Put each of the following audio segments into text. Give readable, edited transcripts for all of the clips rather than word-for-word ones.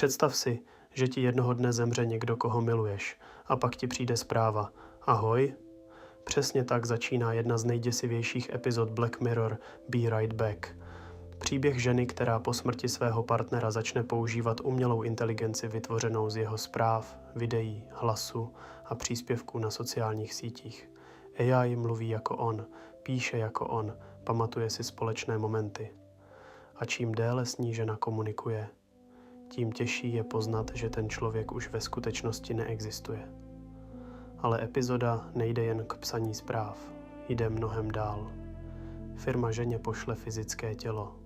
Představ si, že ti jednoho dne zemře někdo, koho miluješ, a pak ti přijde zpráva: Ahoj. Přesně tak začíná jedna z nejděsivějších epizod Black Mirror Be Right Back. Příběh ženy, která po smrti svého partnera začne používat umělou inteligenci vytvořenou z jeho zpráv, videí, hlasu a příspěvků na sociálních sítích. AI mluví jako on, píše jako on, pamatuje si společné momenty. A čím déle s ní žena komunikuje, tím těžší je poznat, že ten člověk už ve skutečnosti neexistuje. Ale epizoda nejde jen k psaní zpráv, jde mnohem dál. Firma ženě pošle fyzické tělo,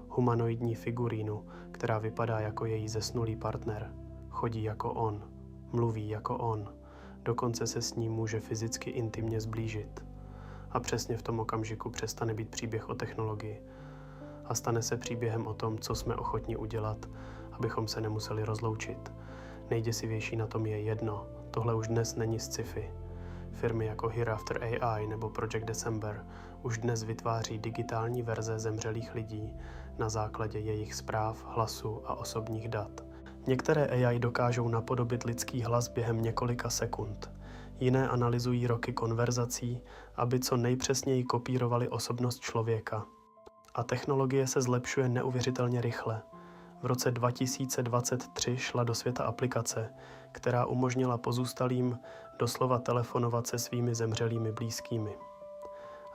humanoidní figurínu, která vypadá jako její zesnulý partner, chodí jako on, mluví jako on, dokonce se s ním může fyzicky intimně zblížit. A přesně v tom okamžiku přestane být příběh o technologii a stane se příběhem o tom, co jsme ochotni udělat, abychom se nemuseli rozloučit. Nejděsivější na tom je jedno, tohle už dnes není sci-fi. Firmy jako Hereafter AI nebo Project December už dnes vytváří digitální verze zemřelých lidí na základě jejich zpráv, hlasu a osobních dat. Některé AI dokážou napodobit lidský hlas během několika sekund. Jiné analyzují roky konverzací, aby co nejpřesněji kopírovali osobnost člověka. A technologie se zlepšuje neuvěřitelně rychle. V roce 2023 šla do světa aplikace, která umožnila pozůstalým doslova telefonovat se svými zemřelými blízkými.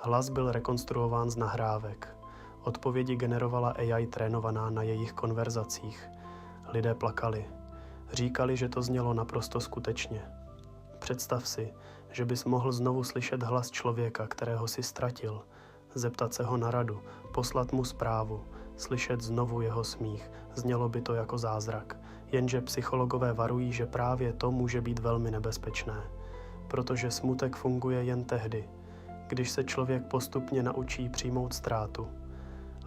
Hlas byl rekonstruován z nahrávek. Odpovědi generovala AI trénovaná na jejich konverzacích. Lidé plakali. Říkali, že to znělo naprosto skutečně. Představ si, že bys mohl znovu slyšet hlas člověka, kterého si ztratil, zeptat se ho na radu, poslat mu zprávu, slyšet znovu jeho smích, znělo by to jako zázrak. Jenže psychologové varují, že právě to může být velmi nebezpečné, protože smutek funguje jen tehdy, když se člověk postupně naučí přijmout ztrátu.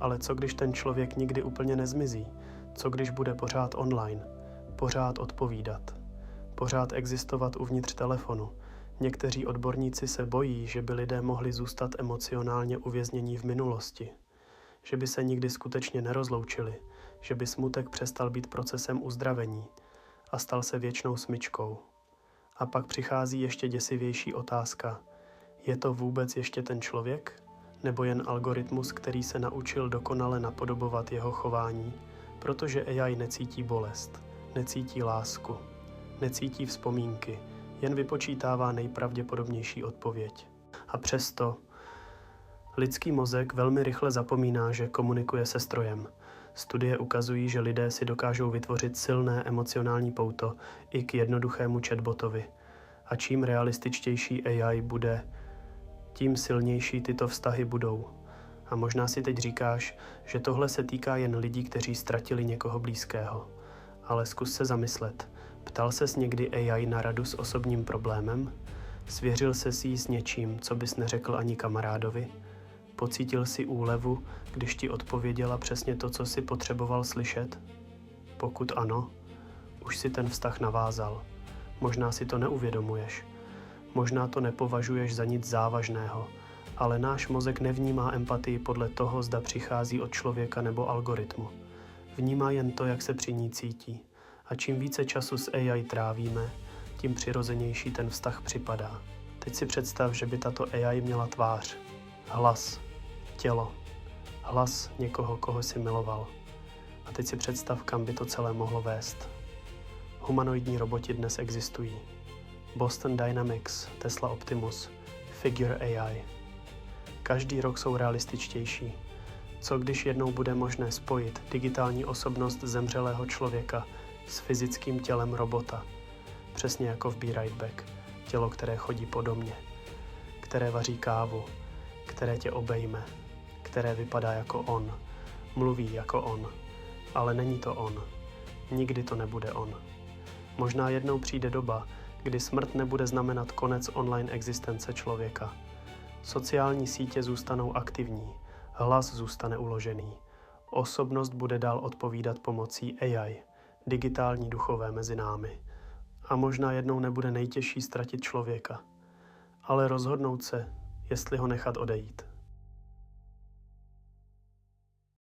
Ale co když ten člověk nikdy úplně nezmizí? Co když bude pořád online, pořád odpovídat, pořád existovat uvnitř telefonu? Někteří odborníci se bojí, že by lidé mohli zůstat emocionálně uvěznění v minulosti, že by se nikdy skutečně nerozloučili, že by smutek přestal být procesem uzdravení a stal se věčnou smyčkou. A pak přichází ještě děsivější otázka. Je to vůbec ještě ten člověk? Nebo jen algoritmus, který se naučil dokonale napodobovat jeho chování, protože AI necítí bolest, necítí lásku, necítí vzpomínky, jen vypočítává nejpravděpodobnější odpověď. A přesto lidský mozek velmi rychle zapomíná, že komunikuje se strojem. Studie ukazují, že lidé si dokážou vytvořit silné emocionální pouto i k jednoduchému chatbotovi. A čím realističtější AI bude, tím silnější tyto vztahy budou. A možná si teď říkáš, že tohle se týká jen lidí, kteří ztratili někoho blízkého. Ale zkus se zamyslet. Ptal ses někdy AI na radu s osobním problémem? Svěřil ses jí s něčím, co bys neřekl ani kamarádovi? Pocítil si úlevu, když ti odpověděla přesně to, co si potřeboval slyšet? Pokud ano, už si ten vztah navázal. Možná si to neuvědomuješ. Možná to nepovažuješ za nic závažného, ale náš mozek nevnímá empatii podle toho, zda přichází od člověka nebo algoritmu. Vnímá jen to, jak se při ní cítí. A čím více času s AI trávíme, tím přirozenější ten vztah připadá. Teď si představ, že by tato AI měla tvář, hlas, tělo, hlas někoho, koho si miloval. A teď si představ, kam by to celé mohlo vést. Humanoidní roboti dnes existují. Boston Dynamics, Tesla Optimus, Figure AI. Každý rok jsou realističtější. Co když jednou bude možné spojit digitální osobnost zemřelého člověka s fyzickým tělem robota? Přesně jako v Be Right Back. Tělo, které chodí po domě, které vaří kávu, které tě obejme, které vypadá jako on, mluví jako on, ale není to on. Nikdy to nebude on. Možná jednou přijde doba, kdy smrt nebude znamenat konec online existence člověka. Sociální sítě zůstanou aktivní, hlas zůstane uložený. Osobnost bude dál odpovídat pomocí AI, digitální duchové mezi námi. A možná jednou nebude nejtěžší ztratit člověka, ale rozhodnout se, jestli ho nechat odejít.